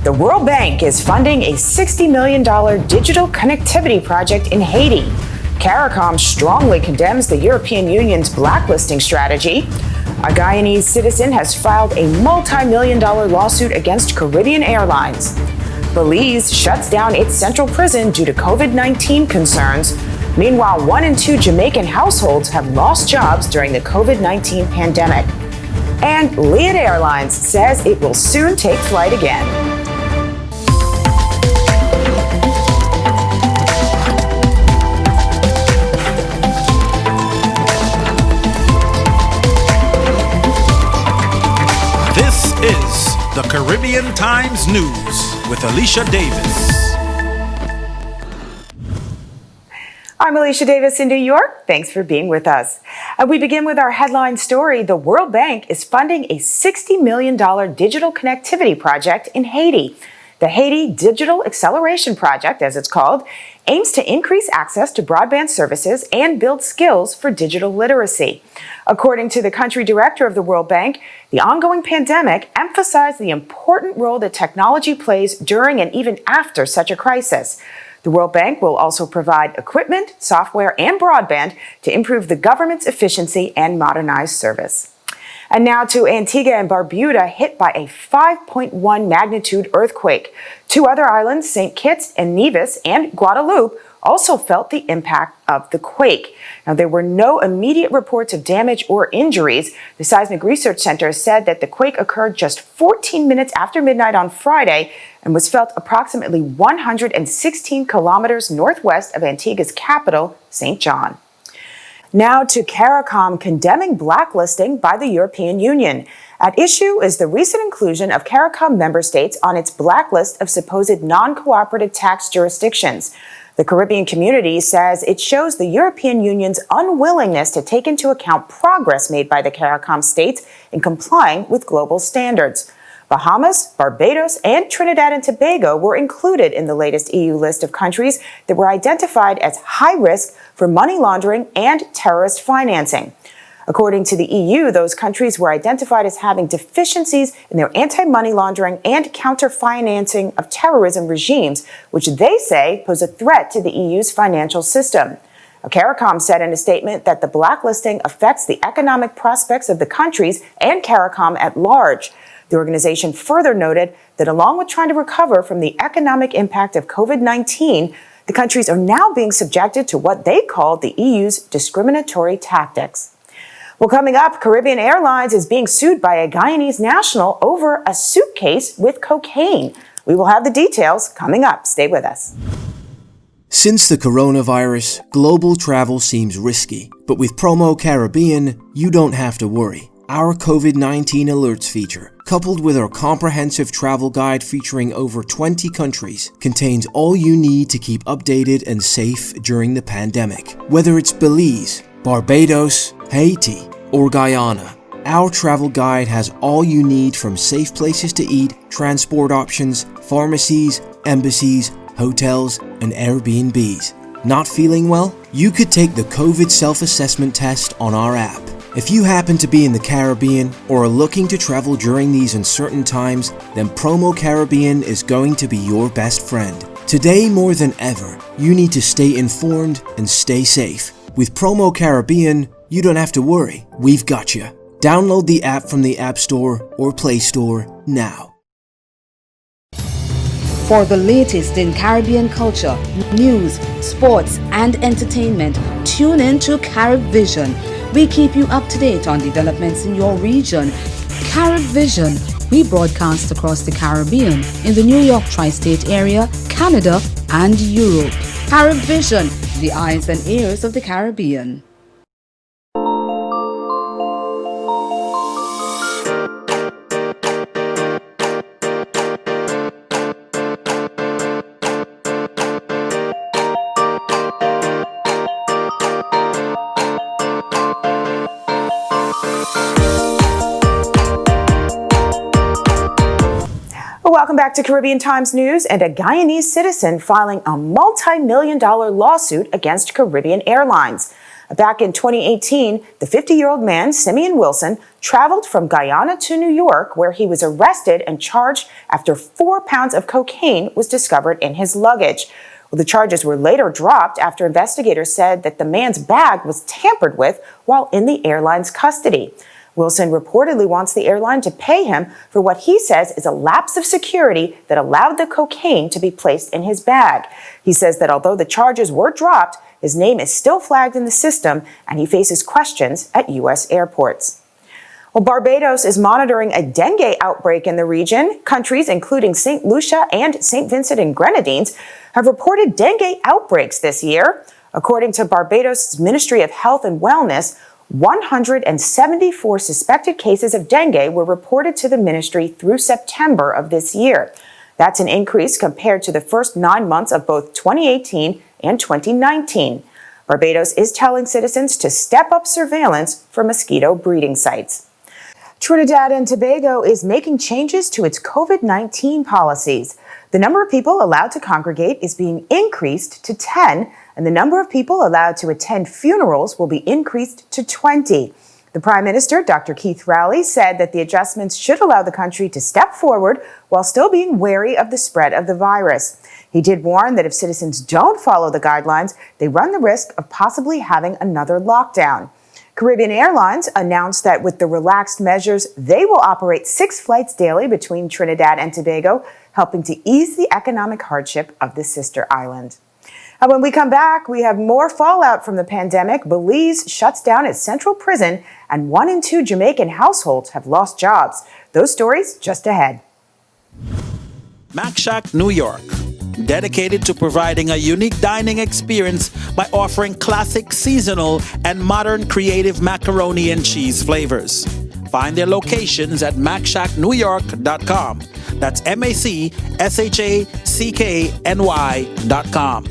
The World Bank is funding a $60 million digital connectivity project in Haiti. CARICOM strongly condemns the European Union's blacklisting strategy. A Guyanese citizen has filed a multi-million-dollar lawsuit against Caribbean Airlines. Belize shuts down its central prison due to COVID-19 concerns. Meanwhile, 1 in 2 Jamaican households have lost jobs during the COVID-19 pandemic. And Liat Airlines says it will soon take flight again. This is the Caribbean Times News with Alicia Davis. I'm Alicia Davis in New York. Thanks for being with us. We begin with our headline story. The World Bank is funding a $60 million digital connectivity project in Haiti. The Haiti Digital Acceleration Project, as it's called, aims to increase access to broadband services and build skills for digital literacy. According to the country director of the World Bank, the ongoing pandemic emphasized the important role that technology plays during and even after such a crisis. The World Bank will also provide equipment, software, and broadband to improve the government's efficiency and modernize service. And now to Antigua and Barbuda, hit by a 5.1 magnitude earthquake. 2 other islands, St. Kitts and Nevis and Guadeloupe, also felt the impact of the quake. Now, there were no immediate reports of damage or injuries. The Seismic Research Center said that the quake occurred just 14 minutes after midnight on Friday and was felt approximately 116 kilometers northwest of Antigua's capital, St. John. Now to CARICOM condemning blacklisting by the European Union. At issue is the recent inclusion of CARICOM member states on its blacklist of supposed non-cooperative tax jurisdictions. The Caribbean community says it shows the European Union's unwillingness to take into account progress made by the CARICOM states in complying with global standards. Bahamas, Barbados, and Trinidad and Tobago were included in the latest EU list of countries that were identified as high risk for money laundering and terrorist financing. According to the EU, those countries were identified as having deficiencies in their anti-money laundering and counter-financing of terrorism regimes, which they say pose a threat to the EU's financial system. CARICOM said in a statement that the blacklisting affects the economic prospects of the countries and CARICOM at large. The organization further noted that along with trying to recover from the economic impact of COVID-19, the countries are now being subjected to what they call the EU's discriminatory tactics. Well, coming up, Caribbean Airlines is being sued by a Guyanese national over a suitcase with cocaine. We will have the details coming up. Stay with us. Since the coronavirus, global travel seems risky. But with Promo Caribbean, you don't have to worry. Our COVID-19 alerts feature, coupled with our comprehensive travel guide featuring over 20 countries, contains all you need to keep updated and safe during the pandemic. Whether it's Belize, Barbados, Haiti, or Guyana, our travel guide has all you need from safe places to eat, transport options, pharmacies, embassies, hotels, and Airbnbs. Not feeling well? You could take the COVID self-assessment test on our app. If you happen to be in the Caribbean or are looking to travel during these uncertain times, then Promo Caribbean is going to be your best friend. Today more than ever, you need to stay informed and stay safe. With Promo Caribbean, you don't have to worry. We've got you. Download the app from the App Store or Play Store now. For the latest in Caribbean culture, news, sports, and entertainment, tune in to CaribVision. We keep you up to date on developments in your region. CaribVision, we broadcast across the Caribbean, in the New York tri-state area, Canada, and Europe. CaribVision, the eyes and ears of the Caribbean. Welcome back to Caribbean Times News. And a Guyanese citizen filing a multi-million-dollar lawsuit against Caribbean Airlines. Back in 2018, the 50-year-old man, Simeon Wilson, traveled from Guyana to New York, where he was arrested and charged after 4 pounds of cocaine was discovered in his luggage. Well, the charges were later dropped after investigators said that the man's bag was tampered with while in the airline's custody. Wilson reportedly wants the airline to pay him for what he says is a lapse of security that allowed the cocaine to be placed in his bag. He says that although the charges were dropped, his name is still flagged in the system and he faces questions at U.S. airports. Well, Barbados is monitoring a dengue outbreak in the region. Countries, including St. Lucia and St. Vincent and Grenadines, have reported dengue outbreaks this year. According to Barbados' Ministry of Health and Wellness, 174 suspected cases of dengue were reported to the ministry through September of this year. That's an increase compared to the first 9 months of both 2018 and 2019. Barbados is telling citizens to step up surveillance for mosquito breeding sites. Trinidad and Tobago is making changes to its COVID-19 policies. The number of people allowed to congregate is being increased to 10, and the number of people allowed to attend funerals will be increased to 20. The Prime Minister, Dr. Keith Rowley, said that the adjustments should allow the country to step forward while still being wary of the spread of the virus. He did warn that if citizens don't follow the guidelines, they run the risk of possibly having another lockdown. Caribbean Airlines announced that with the relaxed measures, they will operate 6 flights daily between Trinidad and Tobago, helping to ease the economic hardship of the sister island. And when we come back, we have more fallout from the pandemic. Belize shuts down its central prison, and 1 in 2 Jamaican households have lost jobs. Those stories just ahead. Mac Shack, New York, dedicated to providing a unique dining experience by offering classic, seasonal, and modern creative macaroni and cheese flavors. Find their locations at macshacknewyork.com. That's MACSHACKNY.com.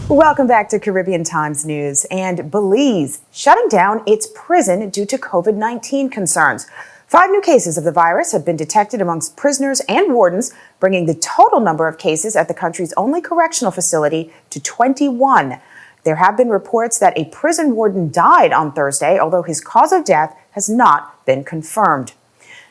Welcome back to Caribbean Times News. And Belize shutting down its prison due to COVID-19 concerns. 5 new cases of the virus have been detected amongst prisoners and wardens, bringing the total number of cases at the country's only correctional facility to 21. There have been reports that a prison warden died on Thursday, although his cause of death has not been confirmed.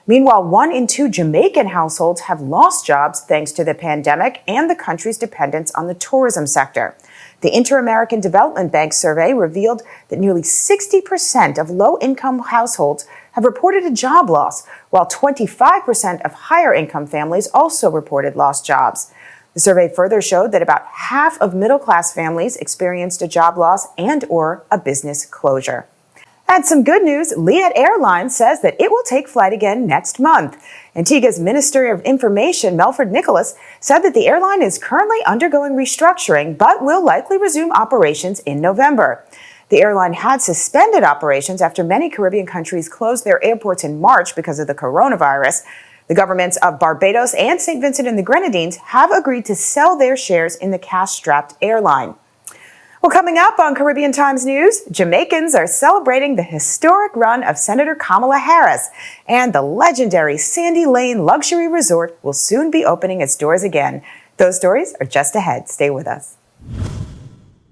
Meanwhile, 1 in 2 Jamaican households have lost jobs thanks to the pandemic and the country's dependence on the tourism sector. The Inter-American Development Bank survey revealed that nearly 60% of low-income households have reported a job loss, while 25% of higher-income families also reported lost jobs. The survey further showed that about half of middle-class families experienced a job loss and/or a business closure. And some good news, Liat Airlines says that it will take flight again next month. Antigua's Minister of Information, Melford Nicholas, said that the airline is currently undergoing restructuring, but will likely resume operations in November. The airline had suspended operations after many Caribbean countries closed their airports in March because of the coronavirus. The governments of Barbados and St. Vincent and the Grenadines have agreed to sell their shares in the cash-strapped airline. Well, coming up on Caribbean Times News, Jamaicans are celebrating the historic run of Senator Kamala Harris, and the legendary Sandy Lane Luxury Resort will soon be opening its doors again. Those stories are just ahead. Stay with us.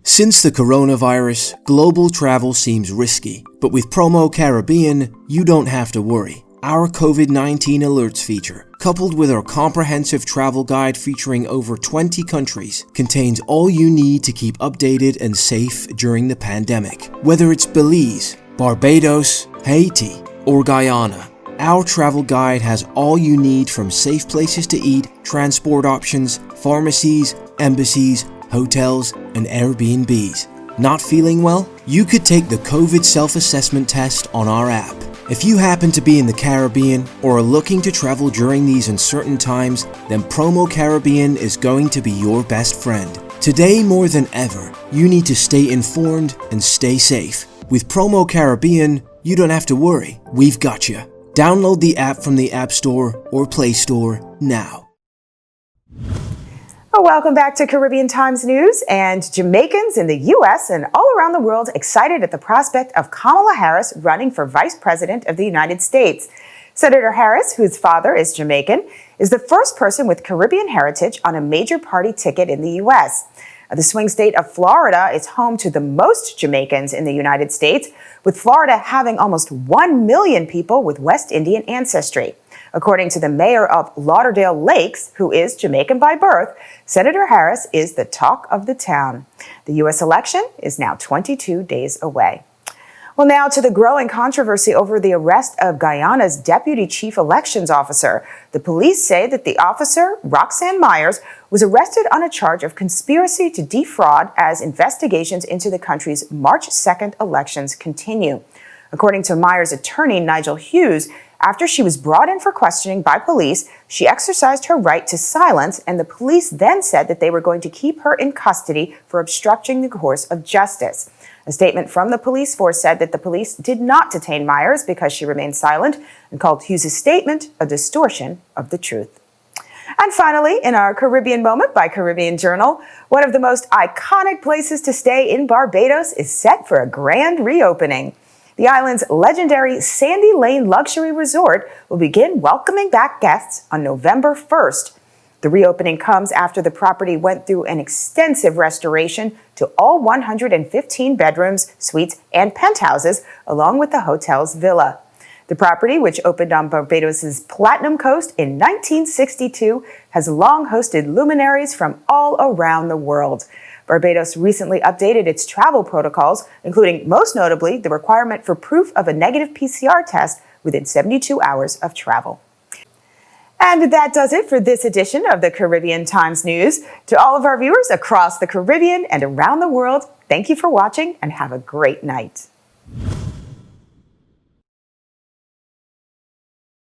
Since the coronavirus, global travel seems risky, but with Promo Caribbean, you don't have to worry. Our COVID-19 alerts feature, coupled with our comprehensive travel guide featuring over 20 countries, contains all you need to keep updated and safe during the pandemic. Whether it's Belize, Barbados, Haiti, or Guyana, our travel guide has all you need from safe places to eat, transport options, pharmacies, embassies, hotels, and Airbnbs. Not feeling well? You could take the COVID self-assessment test on our app. If you happen to be in the Caribbean or are looking to travel during these uncertain times, then Promo Caribbean is going to be your best friend. Today more than ever, you need to stay informed and stay safe. With Promo Caribbean, you don't have to worry. We've got you. Download the app from the App Store or Play Store now. Well, welcome back to Caribbean Times News. And Jamaicans in the U.S. and all around the world excited at the prospect of Kamala Harris running for Vice President of the United States. Senator Harris, whose father is Jamaican, is the first person with Caribbean heritage on a major party ticket in the U.S. The swing state of Florida is home to the most Jamaicans in the United States, with Florida having almost 1 million people with West Indian ancestry. According to the mayor of Lauderdale Lakes, who is Jamaican by birth, Senator Harris is the talk of the town. The U.S. election is now 22 days away. Well, now to the growing controversy over the arrest of Guyana's Deputy Chief Elections Officer. The police say that the officer, Roxanne Myers, was arrested on a charge of conspiracy to defraud as investigations into the country's March 2nd elections continue. According to Myers' attorney, Nigel Hughes, after she was brought in for questioning by police, she exercised her right to silence, and the police then said that they were going to keep her in custody for obstructing the course of justice. A statement from the police force said that the police did not detain Myers because she remained silent and called Hughes' statement a distortion of the truth. And finally, in our Caribbean Moment by Caribbean Journal, one of the most iconic places to stay in Barbados is set for a grand reopening. The island's legendary Sandy Lane Luxury Resort will begin welcoming back guests on November 1st. The reopening comes after the property went through an extensive restoration to all 115 bedrooms, suites, and penthouses, along with the hotel's villa. The property, which opened on Barbados's Platinum Coast in 1962, has long hosted luminaries from all around the world. Barbados recently updated its travel protocols, including most notably the requirement for proof of a negative PCR test within 72 hours of travel. And that does it for this edition of the Caribbean Times News. To all of our viewers across the Caribbean and around the world, thank you for watching and have a great night.